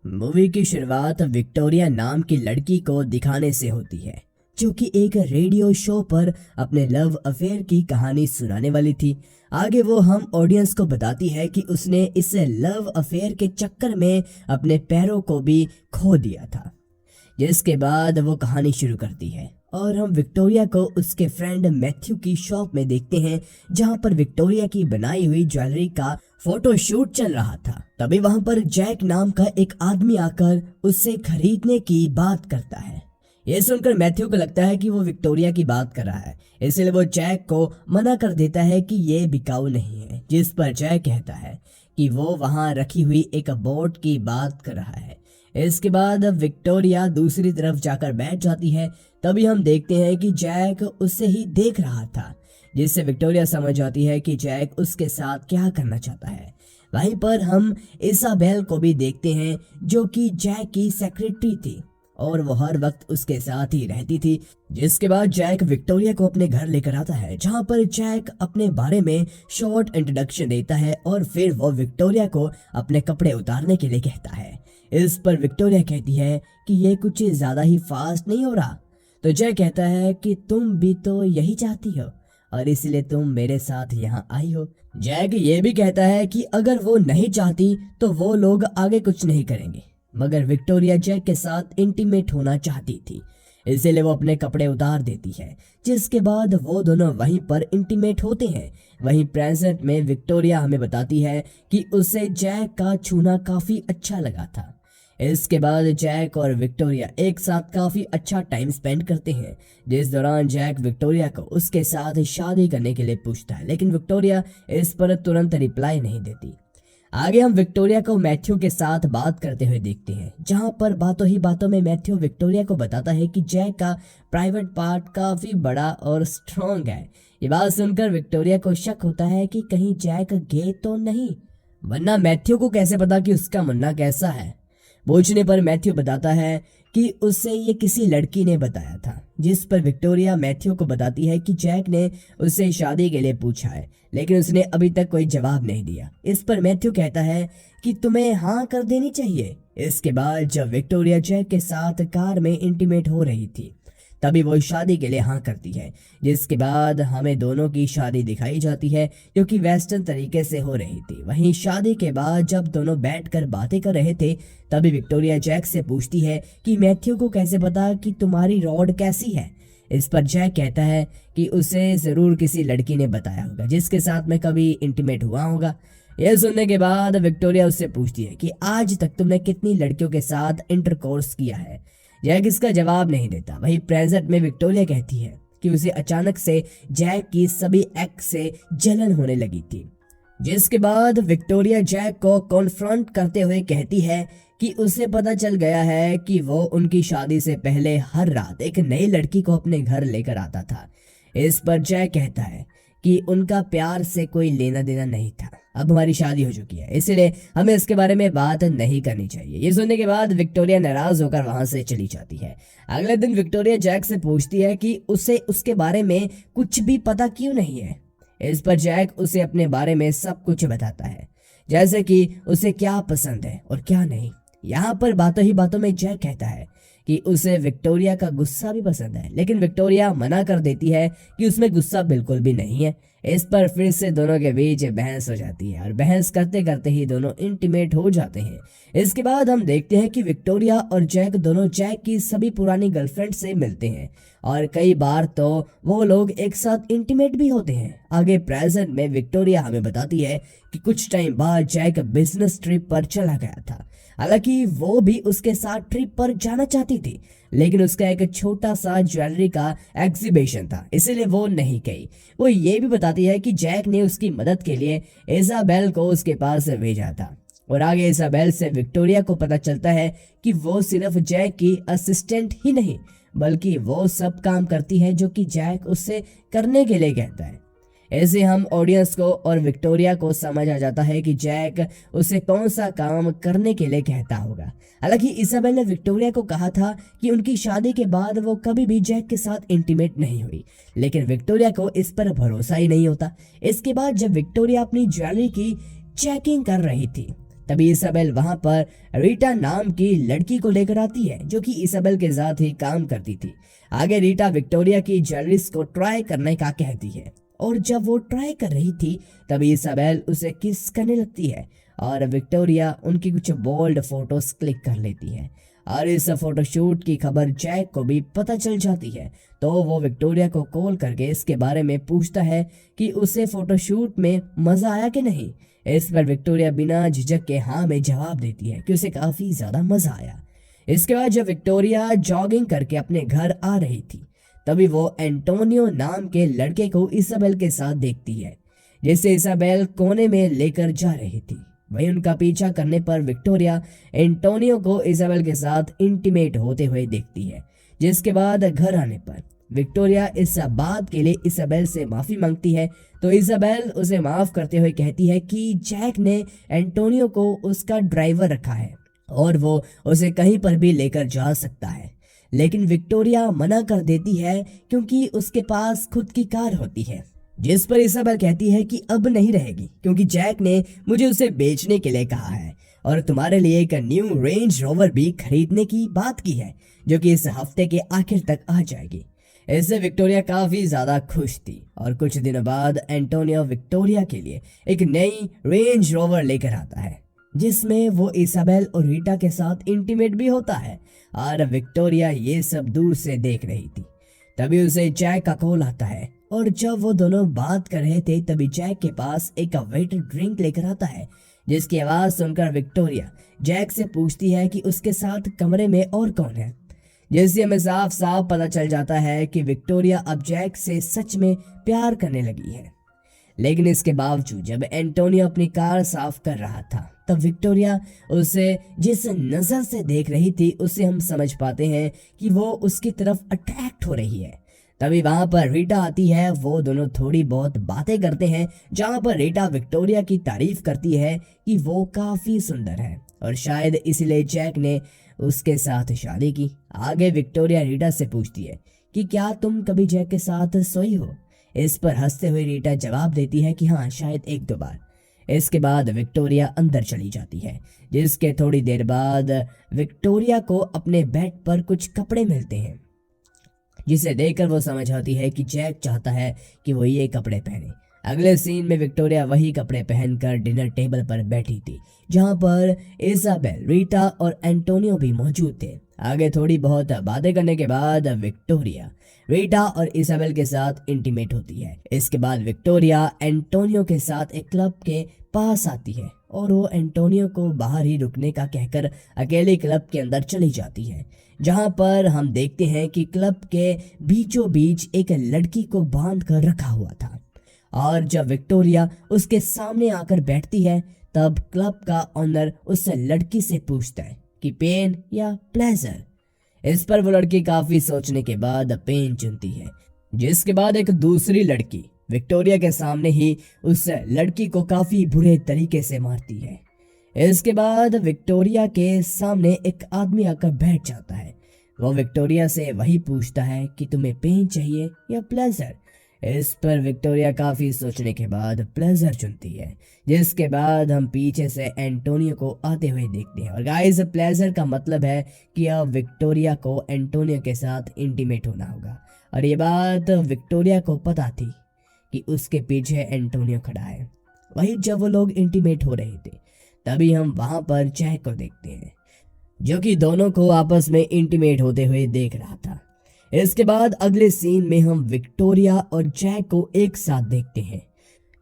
Movie की शुरुआत Victoria नाम की लड़की को दिखाने से होती है, जो कि एक रेडियो शो पर अपने लव अफेयर की कहानी सुनाने वाली थी। आगे वो हम ऑडियंस को बताती है कि उसने इस लव अफेयर के चक्कर में अपने पैरों को भी खो दिया था। जिसके बाद वो कहानी शुरू करती है और हम विक्टोरिया को उसके फ्रेंड मैथ्यू की शॉप में देखते हैं, जहां पर विक्टोरिया की बनाई हुई ज्वेलरी का फोटोशूट चल रहा था। तभी वहां पर जैक नाम का एक आदमी आकर उससे खरीदने की बात करता है। ये सुनकर मैथ्यू को लगता है कि वो विक्टोरिया की बात कर रहा है, इसलिए वो जैक को मना कर देता है कि ये बिकाऊ नहीं है। जिस पर जैक कहता है कि वो वहां रखी हुई एक बोट की बात कर रहा है। इसके बाद विक्टोरिया दूसरी तरफ जाकर बैठ जाती है। तभी हम देखते हैं कि जैक उससे ही देख रहा था, जिससे विक्टोरिया समझ जाती है कि जैक उसके साथ क्या करना चाहता है। वहीं पर हम इसाबेल को भी देखते हैं, जो कि जैक की सेक्रेटरी थी और वो हर वक्त उसके साथ ही रहती थी। जिसके बाद जैक विक्टोरिया को अपने घर लेकर आता है, जहां पर जैक अपने बारे में शॉर्ट इंट्रोडक्शन देता है और फिर वो विक्टोरिया को अपने कपड़े उतारने के लिए कहता है। इस पर विक्टोरिया कहती है कि ये कुछ ज्यादा ही फास्ट नहीं हो रहा। तो जैक कहता है कि तुम भी तो यही चाहती हो और इसलिए तुम मेरे साथ यहाँ आई हो। जैक ये भी कहता है कि अगर वो नहीं चाहती तो वो लोग आगे कुछ नहीं करेंगे, मगर विक्टोरिया जैक के साथ इंटीमेट होना चाहती थी, इसलिए वो अपने कपड़े उतार देती है। जिसके बाद वो दोनों वहीं पर इंटीमेट होते हैं। वहीं प्रेजेंट में विक्टोरिया हमें बताती है कि उसे जैक का छूना काफी अच्छा लगा था। इसके बाद जैक और विक्टोरिया एक साथ काफी अच्छा टाइम स्पेंड करते हैं, जिस दौरान जैक विक्टोरिया को उसके साथ शादी करने के लिए पूछता है, लेकिन विक्टोरिया इस पर तुरंत रिप्लाई नहीं देती। आगे हम विक्टोरिया को मैथ्यू के साथ बात करते हुए देखते हैं, जहां पर बातों ही बातों में मैथ्यू विक्टोरिया को बताता है कि जैक का प्राइवेट पार्ट काफी बड़ा और स्ट्रॉन्ग है। ये बात सुनकर विक्टोरिया को शक होता है कि कहीं जैक गे तो नहीं, वरना मैथ्यू को कैसे पता कि उसका मुन्ना कैसा है। पूछने पर मैथ्यू बताता है कि उसे ये किसी लड़की ने बताया था। जिस पर विक्टोरिया मैथ्यू को बताती है कि जैक ने उससे शादी के लिए पूछा है, लेकिन उसने अभी तक कोई जवाब नहीं दिया। इस पर मैथ्यू कहता है कि तुम्हें हाँ कर देनी चाहिए। इसके बाद जब विक्टोरिया जैक के साथ कार में इंटीमेट हो रही थी, तभी वो शादी के लिए हाँ करती है। जिसके बाद हमें दोनों की शादी दिखाई जाती है, जो कि वेस्टर्न तरीके से हो रही थी। वहीं शादी के बाद जब दोनों बैठकर बातें कर रहे थे, तभी विक्टोरिया जैक से पूछती है कि मैथ्यू को कैसे पता कि तुम्हारी रॉड कैसी है। इस पर जैक कहता है कि उसे जरूर किसी लड़की ने बताया होगा, जिसके साथ में कभी इंटीमेट हुआ होगा। यह सुनने के बाद विक्टोरिया उससे पूछती है कि आज तक तुमने कितनी लड़कियों के साथ इंटरकोर्स किया है। जैक इसका जवाब नहीं देता। वहीं प्रेजेंट में विक्टोरिया कहती है कि उसे अचानक से जैक की सभी एक्स से जलन होने लगी थी। जिसके बाद विक्टोरिया जैक को कॉन्फ्रंट करते हुए कहती है कि उसे पता चल गया है कि वो उनकी शादी से पहले हर रात एक नई लड़की को अपने घर लेकर आता था। इस पर जैक कहता है कि उनका प्यार से कोई लेना देना नहीं था, अब हमारी शादी हो चुकी है, इसलिए हमें इसके बारे में बात नहीं करनी चाहिए। ये सुनने के बाद विक्टोरिया नाराज होकर वहां से चली जाती है। अगले दिन विक्टोरिया जैक से पूछती है कि उसे उसके बारे में कुछ भी पता क्यों नहीं है। इस पर जैक उसे अपने बारे में सब कुछ बताता है, जैसे कि उसे क्या पसंद है और क्या नहीं। यहाँ पर बातों ही बातों में जैक कहता है कि उसे विक्टोरिया का गुस्सा भी पसंद है, लेकिन विक्टोरिया मना कर देती है कि उसमें गुस्सा बिल्कुल भी नहीं है। इस पर फिर से दोनों के बीच बहस हो जाती है और बहस करते करते ही दोनों इंटीमेट हो जाते हैं। इसके बाद हम देखते हैं कि विक्टोरिया और जैक दोनों जैक की सभी पुरानी गर्लफ्रेंड से मिलते हैं और कई बार तो वो लोग एक साथ इंटीमेट भी होते हैं। आगे प्रेजेंट में विक्टोरिया हमें बताती है कि कुछ टाइम बाद जैक बिजनेस ट्रिप पर चला गया था। हालांकि वो भी उसके साथ ट्रिप पर जाना चाहती थी, लेकिन उसका एक छोटा सा ज्वेलरी का एग्जीबिशन था, इसलिए वो नहीं गई। वो ये भी बताती है कि जैक ने उसकी मदद के लिए इसाबेल को उसके पास भेजा था। और आगे इसाबेल से विक्टोरिया को पता चलता है कि वो सिर्फ जैक की असिस्टेंट ही नहीं, बल्कि वो सब काम करती है जो कि जैक उससे करने के लिए कहता है। ऐसे हम ऑडियंस को और विक्टोरिया को समझ आ जाता है कि जैक उसे कौन सा काम करने के लिए कहता होगा। हालांकि इसाबेल ने विक्टोरिया को कहा था कि उनकी शादी के बाद वो कभी भी जैक के साथ इंटीमेट नहीं हुई, लेकिन विक्टोरिया को इस पर भरोसा ही नहीं होता। इसके बाद जब विक्टोरिया अपनी ज्वेलरी की चेकिंग कर रही थी, तभी इसाबेल वहां पर रीटा नाम की लड़की को लेकर आती है, जो कि इसाबेल के साथ ही काम करती थी। आगे रीटा विक्टोरिया की ज्वेलरीज को ट्राई करने का कहती है, और जब वो ट्राई कर रही थी तभी इसाबेल उसे किस करने लगती है और विक्टोरिया उनकी कुछ बोल्ड फोटोज क्लिक कर लेती है। और इस फोटोशूट की खबर जैक को भी पता चल जाती है, तो वो विक्टोरिया को कॉल करके इसके बारे में पूछता है कि उसे फोटोशूट में मजा आया कि नहीं। इस पर विक्टोरिया बिना झिझक के हाँ में जवाब देती है कि उसे काफी ज्यादा मजा आया। इसके बाद जब विक्टोरिया जॉगिंग करके अपने घर आ रही थी, तभी वो एंटोनियो नाम के लड़के को इसाबेल के साथ देखती है, जिसे इसाबेल कोने में लेकर जा रही थी। वहीं उनका पीछा करने पर विक्टोरिया एंटोनियो को इसाबेल के साथ इंटीमेट होते हुए देखती है, जिसके बाद घर आने पर विक्टोरिया इस बात के लिए इसाबेल से माफी मांगती है, तो इसाबेल उसे माफ करते हुए कहती है कि जैक ने एंटोनियो को उसका ड्राइवर रखा है और वो उसे कहीं पर भी लेकर जा सकता है। लेकिन विक्टोरिया मना कर देती है क्योंकि उसके पास खुद की कार होती है, जिस पर इसाबेल कहती है कि अब नहीं रहेगी क्योंकि जैक ने मुझे उसे बेचने के लिए कहा है और तुम्हारे लिए एक न्यू रेंज रोवर भी खरीदने की बात की है, जो कि इस हफ्ते के आखिर तक आ जाएगी। इससे विक्टोरिया काफी ज्यादा खुश थी और कुछ दिनों बाद एंटोनियो विक्टोरिया के लिए एक नई रेंज रोवर लेकर आता है, जिसमें वो इसाबेल और रीटा के साथ इंटीमेट भी होता है और विक्टोरिया ये सब दूर से देख रही थी। तभी उसे जैक का कॉल आता है और जब वो दोनों बात कर रहे थे तभी जैक के पास एक वेटर ड्रिंक लेकर आता है, जिसकी आवाज सुनकर विक्टोरिया जैक से पूछती है कि उसके साथ कमरे में और कौन है, जिससे हमें साफ साफ पता चल जाता है कि विक्टोरिया अब जैक से सच में प्यार करने लगी है। लेकिन इसके बावजूद जब एंटोनियो अपनी कार साफ कर रहा था तब विक्टोरिया उसे जिस नजर से देख रही थी उससे हम समझ पाते हैं कि वो उसकी तरफ अट्रैक्ट हो रही है। तभी वहां पर रीटा आती है, वो दोनों थोड़ी बहुत बातें करते हैं, जहां पर रीटा विक्टोरिया की तारीफ करती है कि वो काफी सुंदर है और शायद इसलिए जैक ने उसके साथ शादी की। आगे विक्टोरिया रीटा से पूछती है कि क्या तुम कभी जैक के साथ सोई हो। इस पर हंसते हुए रीटा जवाब देती है कि हाँ, शायद एक दो बार। इसके बाद विक्टोरिया अंदर चली जाती है, जिसके थोड़ी देर बाद विक्टोरिया को अपने बेड पर कुछ कपड़े मिलते हैं, जिसे देखकर वो समझ आती है कि जैक चाहता है कि वो ये कपड़े पहने। अगले सीन में विक्टोरिया वही कपड़े पहनकर डिनर टेबल पर बैठी थी, जहां पर इसाबेल, रीटा और एंटोनियो भी मौजूद थे। आगे थोड़ी बहुत बातें करने के बाद विक्टोरिया रीटा और इसाबेल के साथ इंटीमेट होती है। इसके बाद विक्टोरिया एंटोनियो के साथ एक क्लब के पास आती है और वो एंटोनियो को बाहर ही रुकने का कहकर अकेले क्लब के अंदर चली जाती है, जहां पर हम देखते हैं कि क्लब के बीचों बीच एक लड़की को बांध कर रखा हुआ था और जब विक्टोरिया उसके सामने आकर बैठती है तब क्लब का ऑनर उस लड़की से पूछता है कि पेन या प्लेजर। इस पर वो लड़की काफी सोचने के बाद पेन चुनती है, जिसके बाद एक दूसरी लड़की विक्टोरिया के सामने ही उस लड़की को काफी बुरे तरीके से मारती है। इसके बाद विक्टोरिया के सामने एक आदमी आकर बैठ जाता है। वो विक्टोरिया से वही पूछता है कि तुम्हें पेन चाहिए या प्लेजर। इस पर विक्टोरिया काफी सोचने के बाद प्लेजर चुनती है, जिसके बाद हम पीछे से एंटोनियो को आते हुए देखते हैं। और गाइस, प्लेजर का मतलब है कि अब विक्टोरिया को एंटोनियो के साथ इंटीमेट होना होगा, और ये बात विक्टोरिया को पता थी कि उसके पीछे एंटोनियो खड़ा है। वही जब वो लोग इंटीमेट हो रहे थे तभी हम वहां पर जैक को देखते हैं, जो कि दोनों को आपस में इंटीमेट होते हुए देख रहा था। इसके बाद अगले सीन में हम विक्टोरिया और जैक को एक साथ देखते हैं,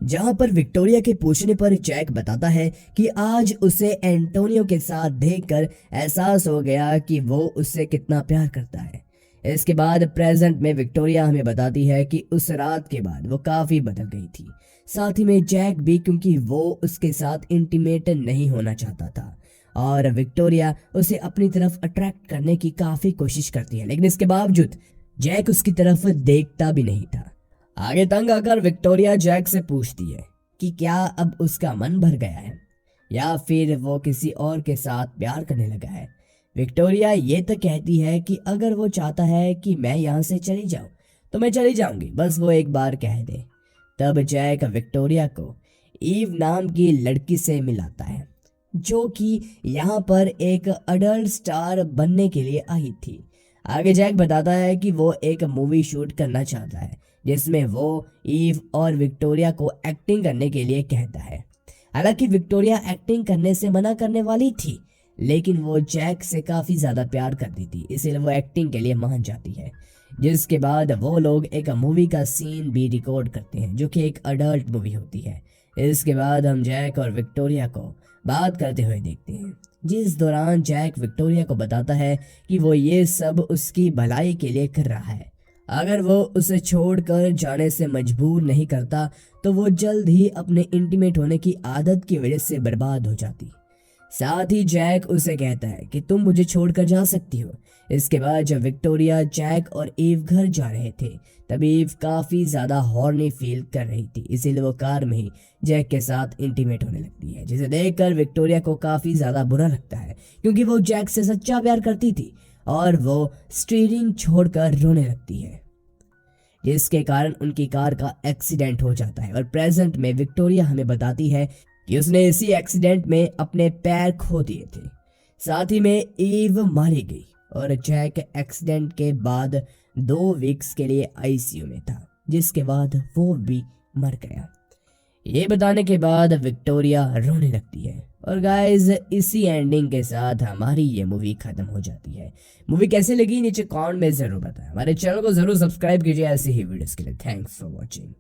जहां पर विक्टोरिया के पूछने पर जैक बताता है कि आज उसे एंटोनियो के साथ देखकर एहसास हो गया कि वो उससे कितना प्यार करता है। इसके बाद प्रेजेंट में विक्टोरिया हमें बताती है कि उस रात के बाद वो काफी बदल गई थी, साथ ही में जैक भी, क्योंकि वो उसके साथ इंटीमेट नहीं होना चाहता था और विक्टोरिया उसे अपनी तरफ अट्रैक्ट करने की काफी कोशिश करती है, लेकिन इसके बावजूद जैक उसकी तरफ देखता भी नहीं था। आगे तंग आकर विक्टोरिया जैक से पूछती है कि क्या अब उसका मन भर गया है या फिर वो किसी और के साथ प्यार करने लगा है। विक्टोरिया ये तो कहती है कि अगर वो चाहता है कि मैं यहाँ से चली जाऊं तो मैं चली जाऊंगी, बस वो एक बार कह दे। तब जैक विक्टोरिया को ईव नाम की लड़की से मिलाता है, जो कि यहाँ पर एक अडल्ट स्टार बनने के लिए आई थी। आगे जैक बताता है कि वो एक मूवी शूट करना चाहता है जिसमें वो ईव और विक्टोरिया को एक्टिंग करने के लिए कहता है। हालांकि विक्टोरिया एक्टिंग करने से मना करने वाली थी, लेकिन वो जैक से काफ़ी ज़्यादा प्यार करती थी, इसीलिए वो एक्टिंग के लिए मान जाती है। जिसके बाद वो लोग एक मूवी का सीन भी रिकॉर्ड करते हैं जो कि एक अडल्ट मूवी होती है। इसके बाद हम जैक और विक्टोरिया को बात करते हुए देखते हैं, जिस दौरान जैक विक्टोरिया को बताता है कि वो ये सब उसकी भलाई के लिए कर रहा है। अगर वो उसे छोड़कर जाने से मजबूर नहीं करता तो वो जल्द ही अपने इंटीमेट होने की आदत की वजह से बर्बाद हो जाती। साथ ही जैक उसे कहता है कि तुम मुझे छोड़कर जा सकती हो। इसके बाद जब विक्टोरिया, जैक और ईव घर जा रहे थे तब ईव काफ़ी ज़्यादा हॉर्नी फील कर रही थी, इसीलिए वो कार में ही जैक के साथ इंटीमेट होने लगती है, जिसे देखकर विक्टोरिया को काफ़ी ज़्यादा बुरा लगता है क्योंकि वो जैक से सच्चा प्यार करती थी और वो स्टीयरिंग छोड़कर रोने लगती है, जिसके कारण उनकी कार का एक्सीडेंट हो जाता है। और प्रेजेंट में विक्टोरिया हमें बताती है कि उसने इसी एक्सीडेंट में अपने पैर खो दिए थे। साथ ही में ईव मारी गई और जैक एक्सीडेंट के बाद 2 वीक्स के लिए आईसीयू में था, जिसके बाद वो भी मर गया। ये बताने के बाद विक्टोरिया रोने लगती है। और गाइस, इसी एंडिंग के साथ हमारी ये मूवी खत्म हो जाती है। मूवी कैसे लगी नीचे कमेंट में जरूर बताएं। हमारे चैनल को जरूर सब्सक्राइब कीजिए ऐसे ही वीडियोस के लिए। Thanks for watching.